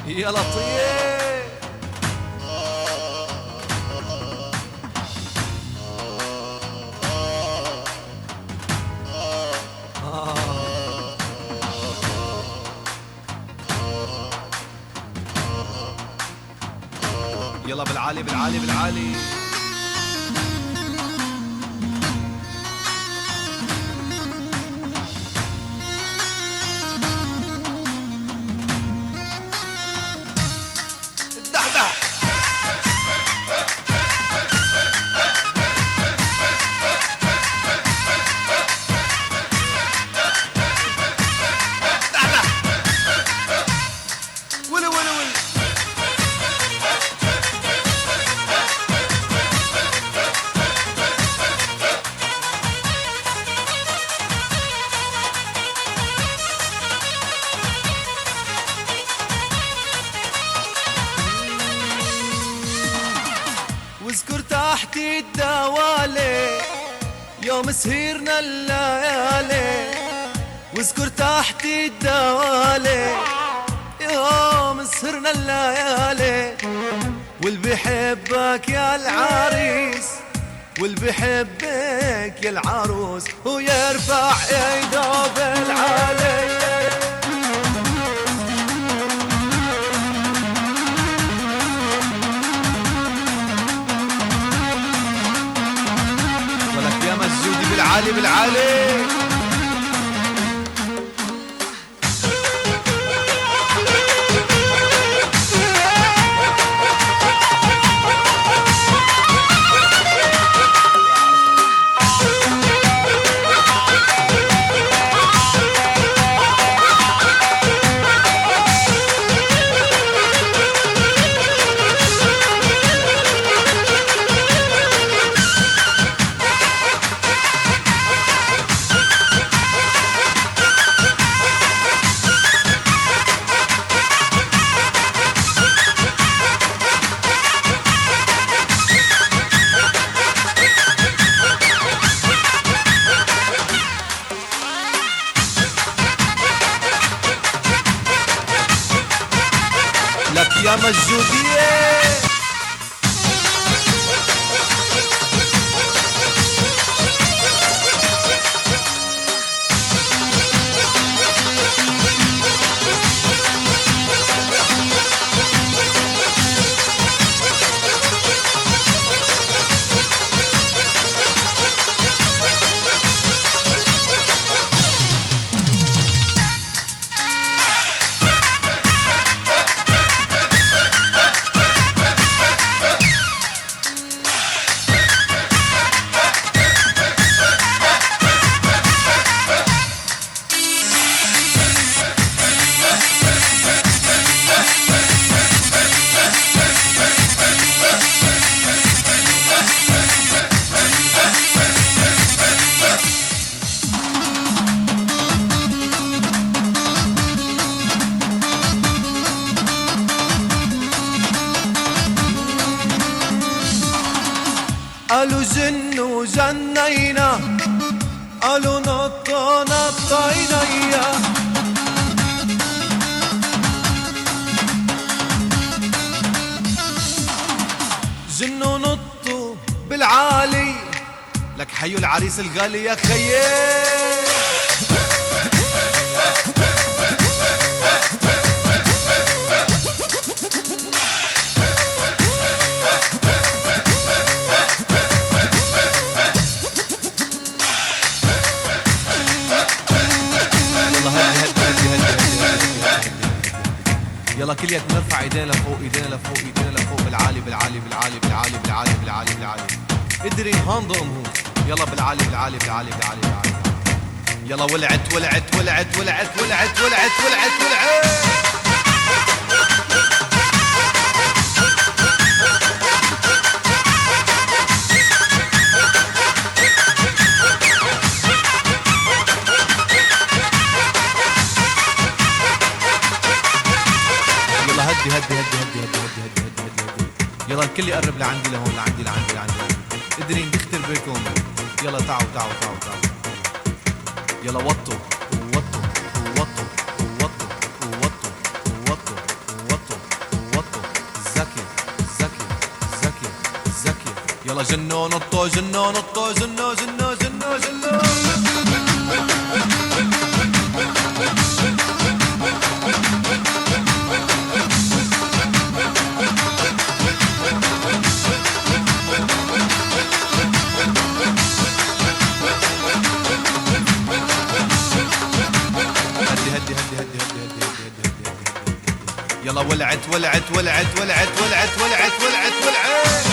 يا لطيف. يلا بالعالي بالعالي بالعالي. واذكر تحت الدوالي يوم سهرنا الليالي. واذكر تحت الدوالي يوم سهرنا الليالي. واللي بيحبك يا العريس واللي بيحبك يا العروس ويرفع ايده بالعالي. بالعالي بالعالي. لك يا مجودية. قالوا جن وجنينا قالوا نطوا نطينا. جن ونطوا بالعالي لك حيوا العريس الغالي يا خيي. يلا كل يد نرفع ايدينا لفوق ايدينا لفوق ايدينا لفوق بالعالي بالعالي بالعالي بالعالي بالعالي بالعالي بالعالي. ادري هاندوم هو. يلا بالعالي بالعالي بالعالي بالعالي بالعالي. يلا ولعت ولعت ولعت ولعت ولعت ولعت ولعت ولعت. هدي هدي هدي هدي هدي هدي هدي هدي هدي. يلا الكل يقرب لعندي لهون لعندي لعندي لعندي. قدرين نختر بيكم. يلا تعوا تعوا تعوا تعوا. يلا وطوا وطوا وطوا وطوا وطوا وطوا وطوا. يلا جنو نطو جنو نطو جنو جنو جنو جنو يلا ولعت ولعت ولعت ولعت ولعت ولعت ولعت ولعت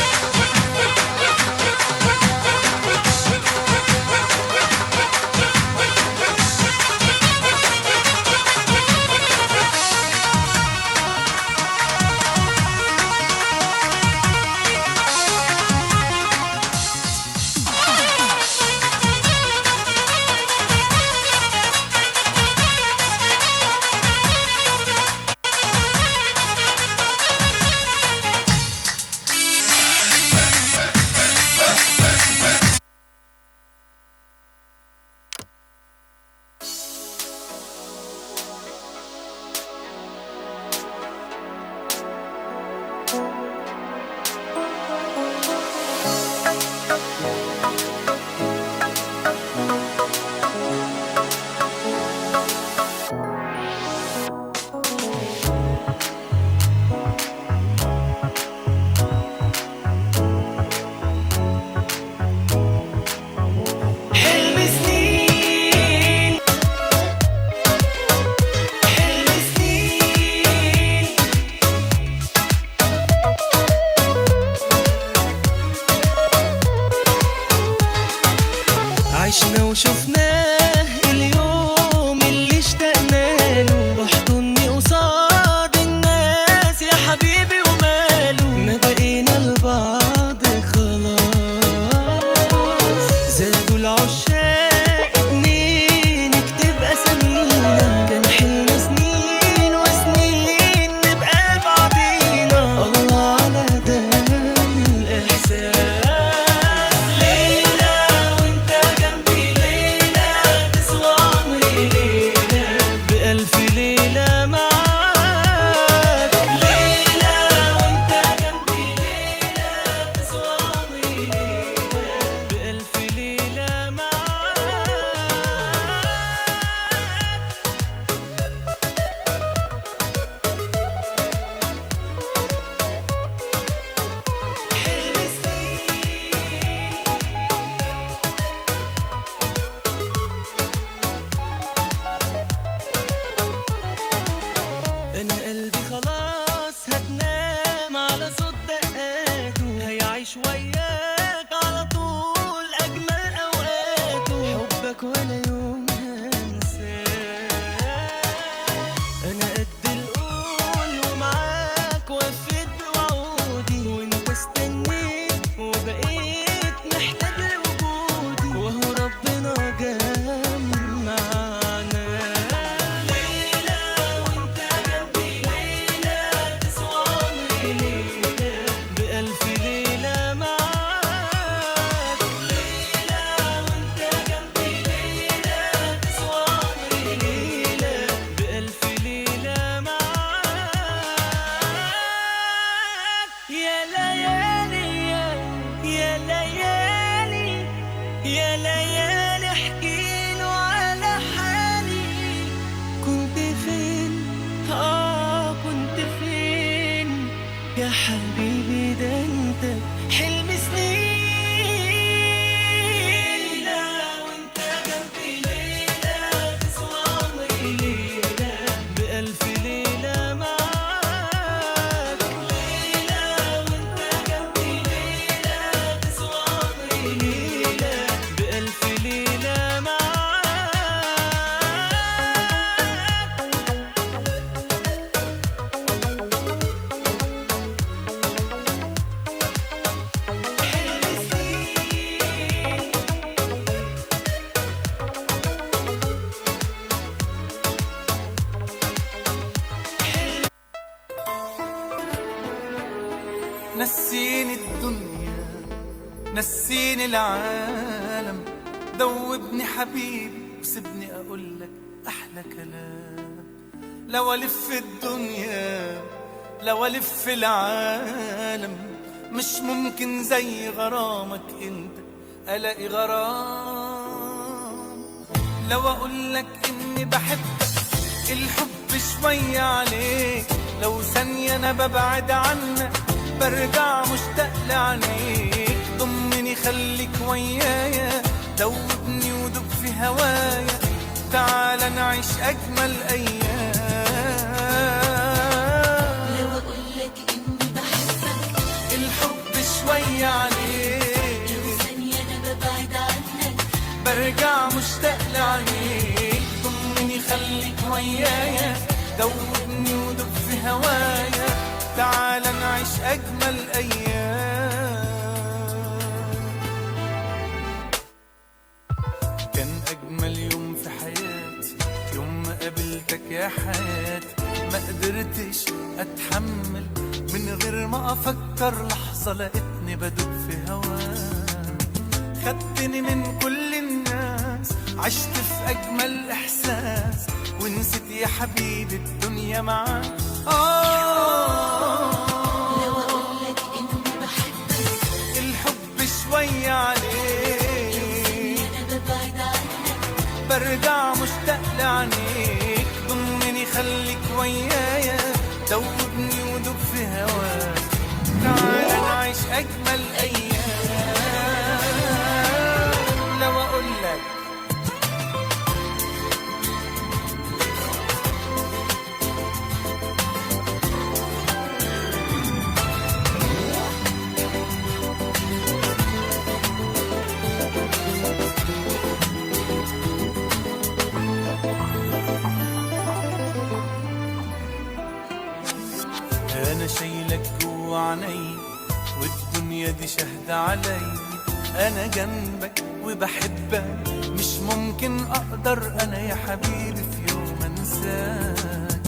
عشنا وشفناه اليوم اللي اشتقنا له، احضني قصاد الناس يا حبيبي وماله، ما بقينا لبعض خلاص، زادوا العشاق اتنين نكتب اسامينا، كان حلمنا سنين وسنين نبقى بعضينا، الله على ده الاحساس. أنا قلبي خلاص هتنام على صوت دقاته، هيعيش وياك على طول أجمل أوقاته، حبك ولا يوم هنساه. أنا قد القول ومعاك وفيت بوعودي، وأنت استنيت وبقيت محتاج لوجودي، وهو ربنا جمعنا. يا ليالي احكيله على حالي، كنت فين كنت فين يا حبيبي، ده انت حلم سنين، وانت جنبي ليلة تسوى عمري ليلة، بألف ليلة معاك ليلة، وانت جنبي ليلة تسوى عمري ليلة، بألف ليلة معاك. نسيني الدنيا نسيني العالم، دوبني حبيبي وسيبني اقولك احلى كلام، لو الف الدنيا لو الف العالم، مش ممكن زي غرامك انت الاقي غرام. لو اقولك اني بحبك الحب شوية عليك، لو ثانية انا ببعد عنك برجع مشتاق لعينيك. ضمني خليك ويايا، دوبني ودوب في هوايا، تعال نعيش اجمل ايام. لو اقولك اني بحبك الحب شوية عليك، لو ثانية انا ببعد عنك برجع مشتاق لعينيك. ضمني خليك ويايا، دوبني ودوب في هوايا، تعال نعيش اجمل ايام. كان اجمل يوم في حياتي يوم ما قابلتك يا حياتي. ما قدرتش اتحمل من غير ما افكر لحظة، لقيتني بدوب في هواك. خدتني من كل الناس، عشت في اجمل احساس، ونسيت يا حبيبي الدنيا معاك. لو اقولك اني بحبك الحب شوية عليك، انا ببعد عنك برجع مشتاق لعينيك. ضمني خليك ويايا، دوبني ودوب في هواك، تعال نعيش اجمل ايام. لو اقولك انا شايلك جوا عيني، والدنيا دي شاهدة علي. انا جنبك وبحبك، مش ممكن اقدر انا يا حبيبي في يوم انساك.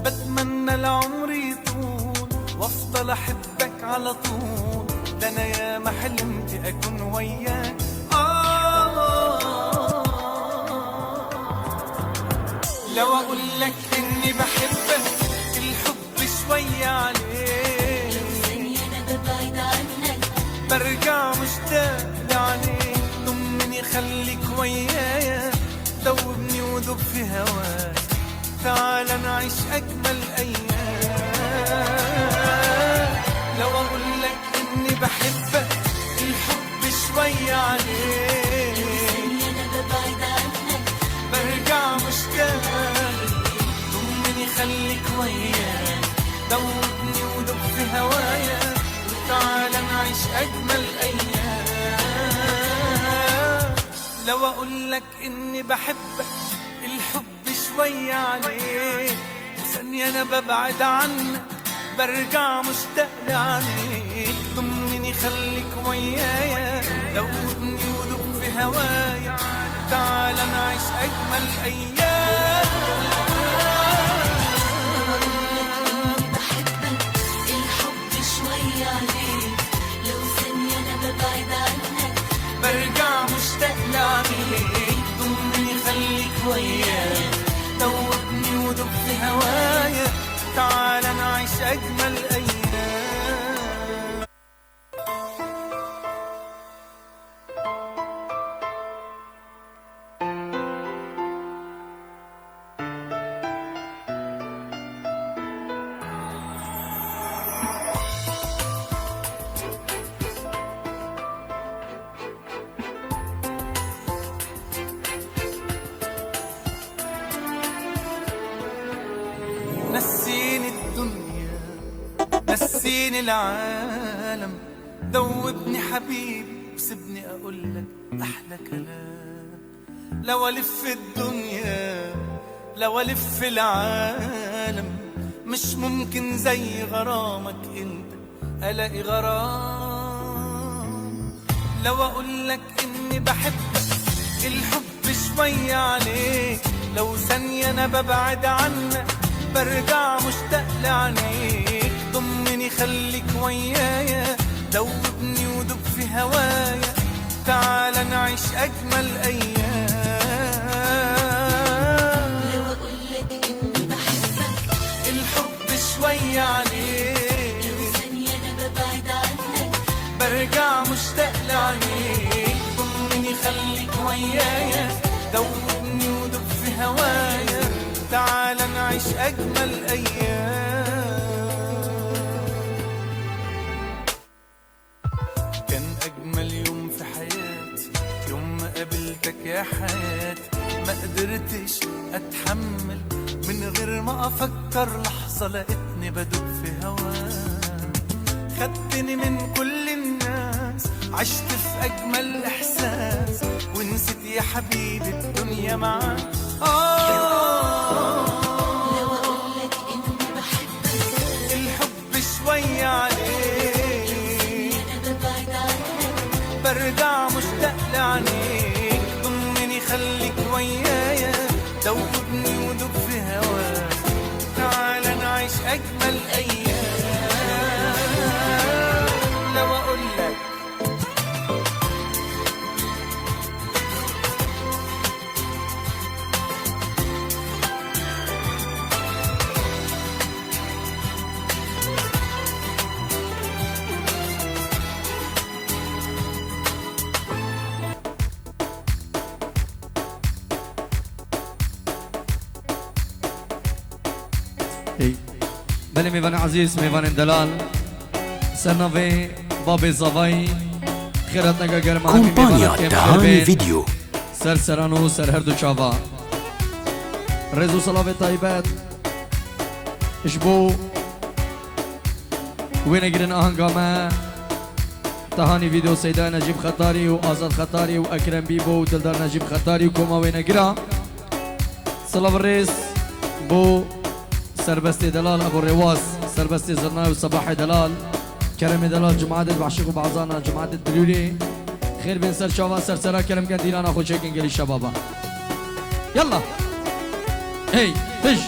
بتمنى العمر يطول وافضل احبك على طول، ده انا يا ما حلمت اكون وياك. لو اقولك اني بحبك الحب شوية عليك، ثانية انا ببعد عنك برجع مشتاق لعينيك. ضمني خليك ويايا، دوبني ودوب في هواك، تعال نعيش اجمل ايام. لو اقولك اني بحبك الحب شوية عليك، ثانية انا ببعد عنك برجع مشتاق. ضمني خليك ويايا، دوبني ودوب في هوايا، تعال نعيش اجمل ايام. لو اقولك اني بحبك الحب شوية عليك، ثانية انا ببعد عنك برجع مشتاق لعينيك. ضمني خليك ويايا، دوبني ودوب في هوايا، تعال نعيش اجمل ايام. بحبك الحب شوية عليك، لو ثانية أنا ببعد عنك برجع مشتاق لعينيك. ضمني خليك ويايا، دوبني ودوب في هوايا، تعال نعيش اجمل ايام. نسيني الدنيا، نسيني العالم، دوبني حبيبي وسيبني اقولك احلى كلام. لو الف الدنيا، لو الف العالم، مش ممكن زي غرامك انت الاقي غرام. لو اقولك اني بحبك الحب شوية عليك، لو ثانية انا ببعد عنك برجع مشتاق لعينيك. ضمني خليك ويايا، دوبني ودوب في هوايا، تعال نعيش اجمل ايام. لو أقولك إني بحبك الحب شوية عليك، لو ثانية أنا ببعد عنك ويايا دوبني ودب في هوايا تعال نعيش أجمل أيام. كان أجمل يوم في حياتي يوم ما قابلتك يا حياتي، ما قدرتش أتحمل من غير ما أفكر لحظة لقيتني بدوب في هواك. خدتني من كل الناس عشت في أجمل إحساس ونسيت يا حبيبي الدنيا معاك. لو أقولك إني بحبك الحب شوية عليك أنا ببعد عنك، برجع مشتاق لعينيك. ضمني خليك ويايا دوبني ودوب في هواك تعال نعيش أجمل أيام. لو أقولك بله میوان عزیز میوان دلال سرنوی بابی زوای خیرات نگه گرمه کمپانیا دهان ویدیو سر سرانو سر هر دو چاوا رزو صلاف طایبت اشبو وين اجرن اهنگامه تهاني فيديو سيدا نجيب خطاري وآزاد خطاري وأكرم بيبو ودلدار نجيب خطاري وكوما وين اجرا صلاف الرئيس بو سربستي دلال ابو الرواس سربستي زرناوي وصباحي دلال كرم دلال جماعة بعشق وبعزانا جماعة الدلولي خير بن سر شوا سر سرا كرم كان ديلانا خو شيكن قلي شبابا يلا هي فش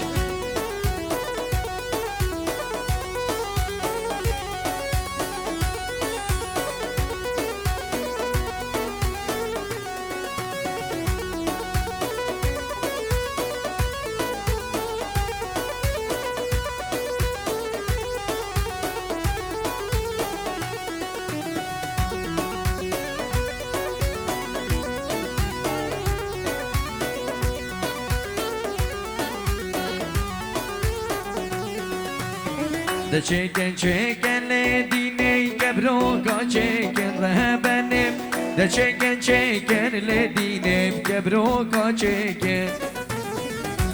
ده çeken ledine gebroga çeken rebenim de çeken ledine gebroga çeken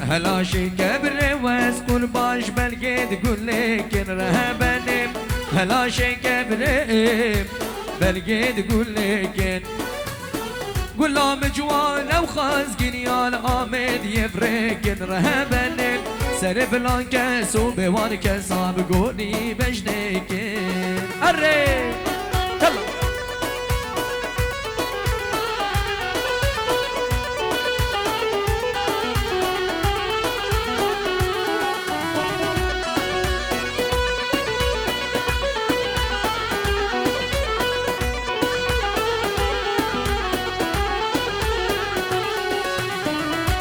helaşi kebre vez kurbaş belged güllekin rebenim helaşi kebre belged güllekin قلام جوان وخازقين يا الآمد يفرقن رهبنك سر بلان كسو بوان كساب قولي بجنكن أري يلا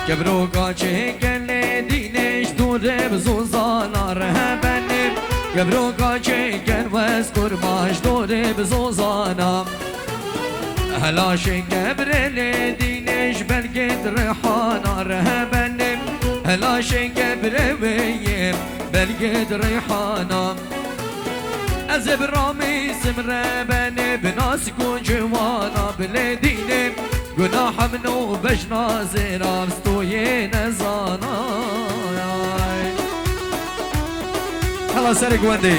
Gebroga çeken dineş dure bzuzana rehebenim Gebroga çeken vez kurbaş dure bzuzana Helaşin gebrele dineş belged rihana rehebenim Helaşin gebreveyim belged rihana Ez ibrami simre beni binasku ciwana biledinem گناه منو بجنا زیرم ستوی نزانا هلا سر گوندی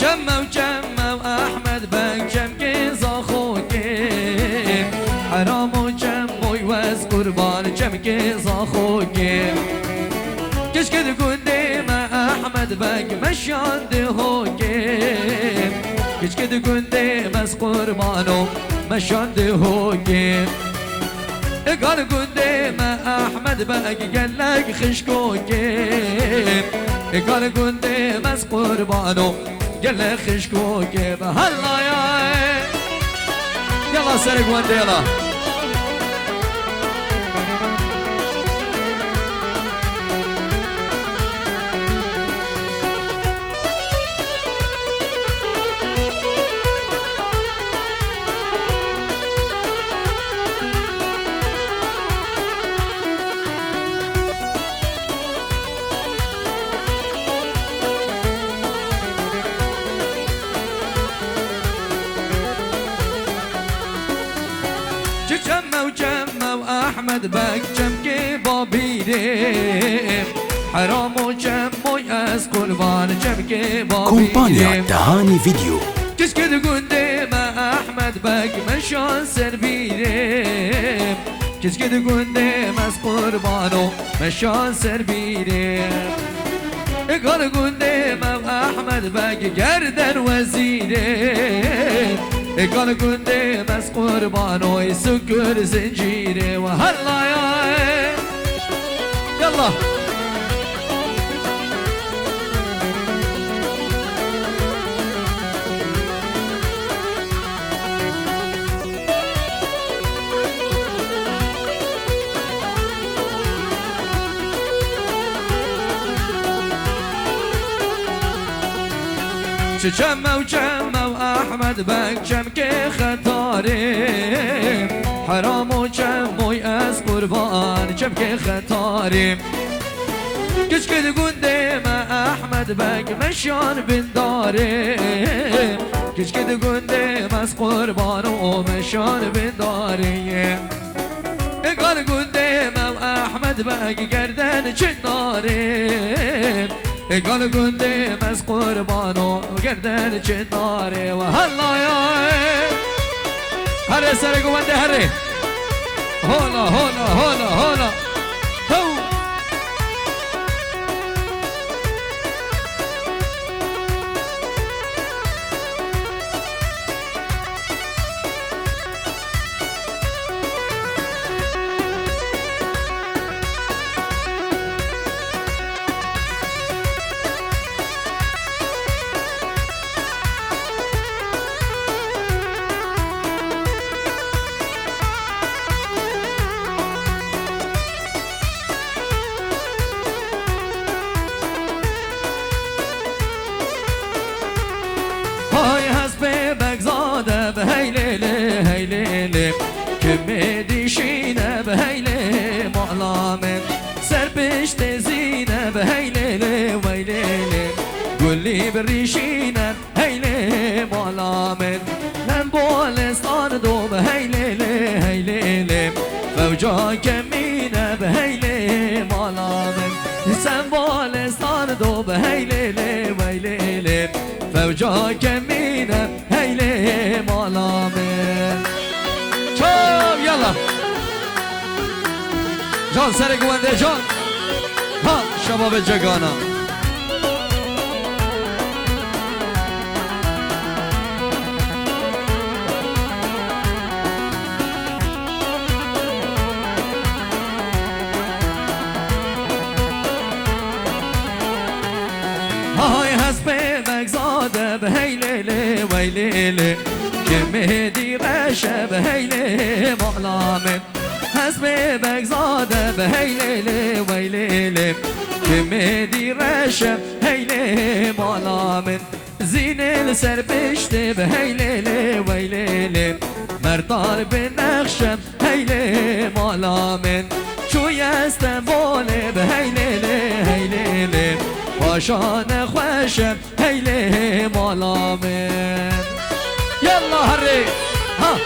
جمع وجمع أحمد بك جمع زاخوكي حرام وجمع ويوز قربان جمع زاخوكي كش كده قدام أحمد بك مشان دهوكي كش كده كنت بس قربانو مشان هوكي قال قدام احمد باقي قال لك خشكوكي قال قدام بس قربانو قال لك خشكوكي بهلا يلا سرق ونديلا احمد بك جمكي بابيري حرام وجم وياس قربان جمكي بابيري كومبانيا تهاني فيديو كش كده قدام احمد بك مشان سربيري كش كده قدام اس قربانو مشان سربيري قال قدام احمد بك جردن وزيري قال قدام بس قربانو يسكر زنجيري وهلا يلا جمع احمد بك جمكي خطاري حرام وجم وياس قربان جمكي خطاري كش كده قدام احمد بك مشان بنداري كش كده قدام اس قربان ومشان بنداري قال قدام احمد بك قردن جناري قال قدام اس قربانو قردن جناري وهلا هري سرق وندي هري هولا هولا هولا هولا هو كمديشينا بهيلي معلامن سربشت زينة بهيلي ويلي قولي بريشينا هيلي معلامن لنبولستان دو بهيلي هيلي فوجا كمينا بهيلي معلامن سنبولستان دو بهيلي ويلي فوجا كمينا هيلي معلامن يلا جان سرق ونده جان ها شباب جگانا هاي حسبي مقصاده بهيلي ويلي كمهدي رشا بهيلي معلامن حسبي بقزاده بهيلي ويلي كمهدي رشا هيلي معلامن زين السربشت بهيلي ويلي مرطار بالنخشم هيلي معلامن شو يستنبولي بهيلي وشان خوشم هيلي معلامن يلا هري ها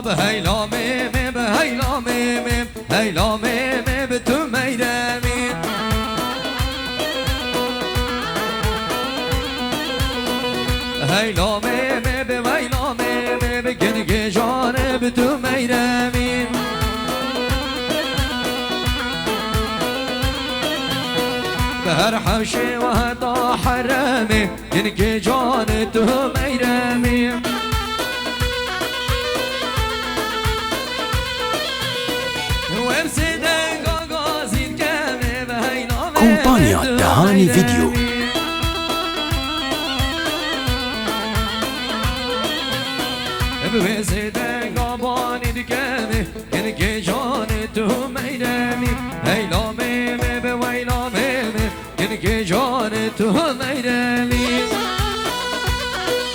بهيلا ميمي بهيلا ميمي هيلا ميمي بتو ميدامي هيلا ميمي بهيلا ميمي بجنجي جاني بتو ميدامي بهر حوشي وهدا حرامي جنجي جاني تو ميدامي كومبانيا تهاني فيديو. بوزيدن قاباني دكامي ينكي جاني تو ميدامي هيلا ميمي بويلا ميمي ينكي جاني تو ميدامي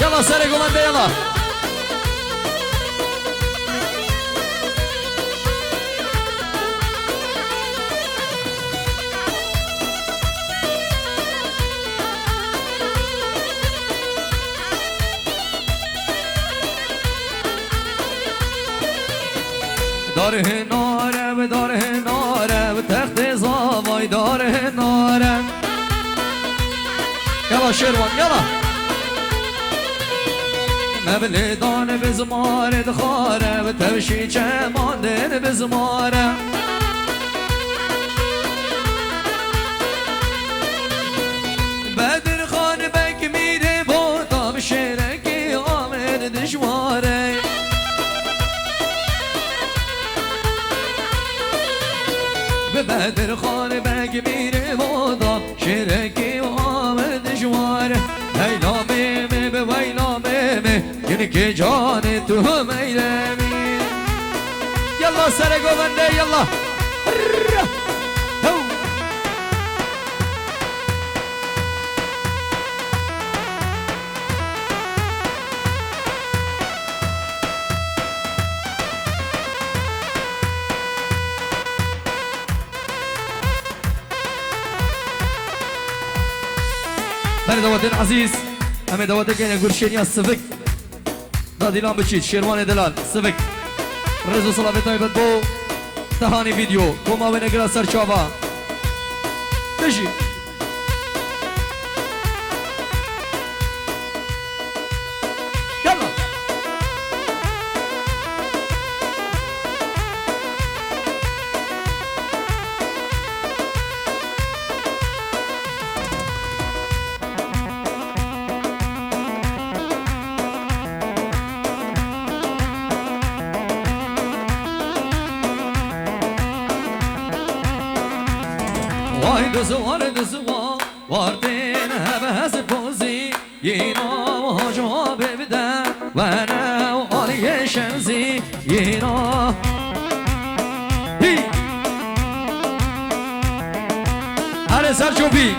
يلا سرقوا من يلا داره ناره داره ناره تخت زاوای داره ناره یلا شروان یلا مبل دان بزماره دخاره و توشی چماندن بزماره بدر خان بک میره با به شرکی آمد دشواره به بدر خان بگ میره بادا شرکی و آمد جواره هیلا میمه به ویلا میمه یعنی که جان تو میرمی یلا سر گونده یلا بله دوادن عزیز همه دوادن که گرشینی از سفک دادیلان بچید شیروان دلال سفک رزو صلابه تایبت بو تهانی ویدیو کوما و نگرا سرچاوا بشی یلا وای دزوار واردین همه هز پوزی یینا و هاجما ببدن و نه و آلی شمزی یینا هر سر چوبی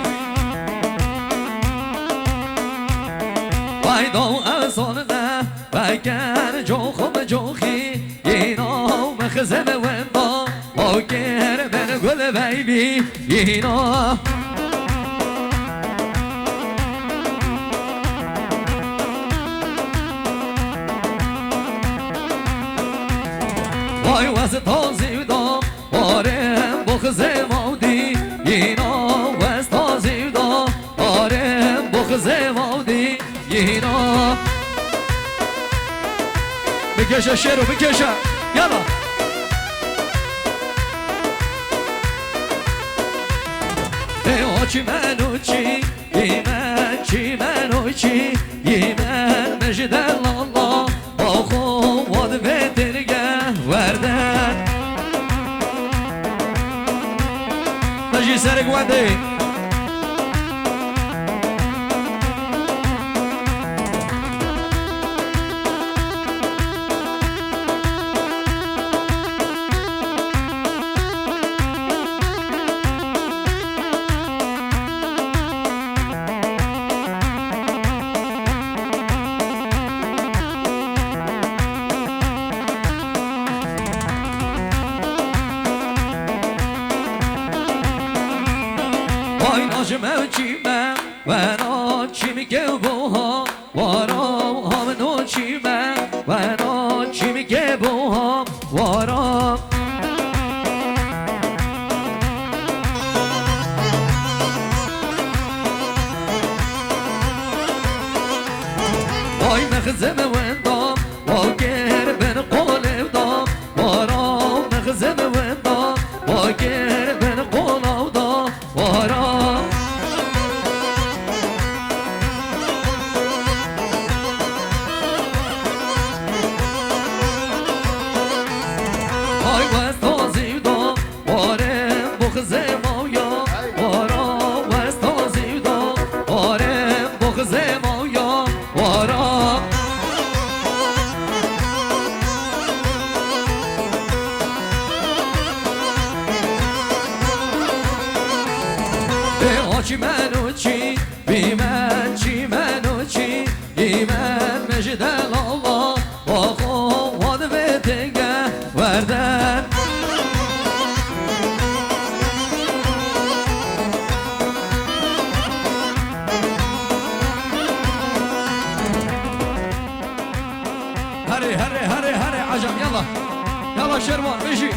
وای دو ازان نه و کن جو خوب جوخی یینا و مخزم وندا و کر بن گل بیبی یینا وای وز تازی دا آرم بخزم آودی یینا وز تازی دا آرم بخزم آودی یینا بکشه شیرو بکشه یلا چی منو چی من چی منو چی من مجد الله آخو واد بهترگه وردن مجی سرک وانده موچی من و نا چی میگه بوها وارا هم نوچی نخزم وندام واكر بن قول ودام ورا نخزم وندام واكر بن قول ودام ورا هاي وستازي ودام وارم بخزم ويا ورا وستازي ودام وارم بخزم ويا ورا چی منو چی بی من چی منو چی ای من مجد الله و خواد به تنگه وردن هري هري هري هري عجب يلا يلا شروان بيجي